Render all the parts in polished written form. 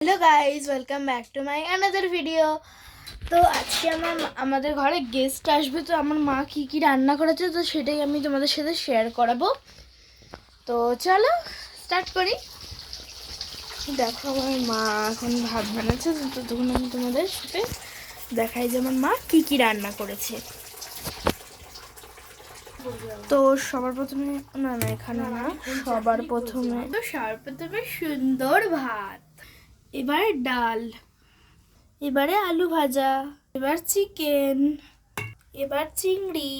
Hello guys, welcome back to my another video. তো আজকে আমাদের ঘরে গেস্ট আসবে, তো আমার মা কী কী রান্না করেছে তো সেটাই আমি তোমাদের সাথে শেয়ার করাবো। তো চলো স্টার্ট করি। দেখো আমার মা এখন ভাত বানাচ্ছে, তো তখন আমি তোমাদের সাথে দেখাই যে আমার মা কী কী রান্না করেছে। তো সবার প্রথমে এখানে না সবার প্রথমে সুন্দর ভাত, এবার ডাল, এবারে আলু ভাজা, এবার চিকেন, এবার চিংড়ি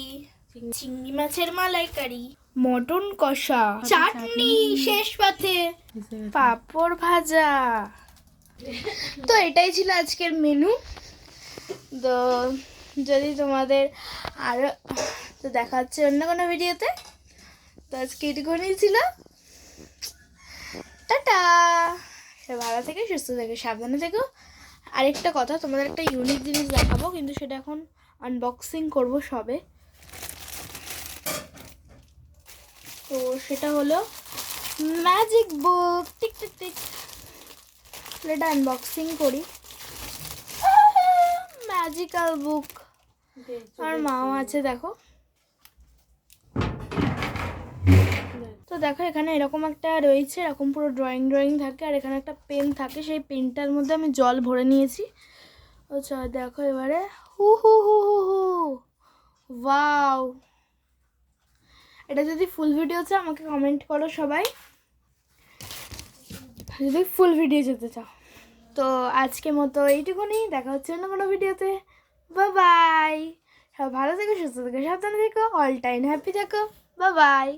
মাছের মালাইকারি, মটন কষা, চাটনি, শেষ পাতে পাঁপড় ভাজা। তো এটাই ছিল আজকের মেনু। তো যদি তোমাদের আরো তো দেখা হচ্ছে অন্য কোনো ভিডিওতে। তো আজকে এটুকুনি ছিল। টাটা, ভালো থেকে সুস্থ থেকে সাবধানে থেকো। আরেকটা কথা, তোমাদের একটা ইউনিক জিনিস দেখাবো, কিন্তু সেটা এখন আনবক্সিং করব সবে। তো সেটা হলো ম্যাজিক বুক। টিক টিক টিক, এটা আনবক্সিং করি। ম্যাজিক্যাল বুক। আর মাও আছে দেখো। তো দেখো এখানে এরকম একটা রয়েছে, এরকম পুরো ড্রয়িং থাকে, আর এখানে একটা পেন থাকে, সেই পেনটার মধ্যে আমি জল ভরে নিয়েছি। আচ্ছা দেখো এবারে হু হু হু হু হু ওয়াও। এটা যদি ফুল ভিডিও চাও আমাকে কমেন্ট করো সবাই, যদি ফুল ভিডিও যেতে চাও। তো আজকে মতো এইটুকুনি, দেখা হচ্ছে অন্য কোনো ভিডিওতে। বাই বাই, সব ভালো থেকো, সুস্থ থেকো, সাবধানে থেকো, অল টাইম হ্যাপি থেকো। Bye bye.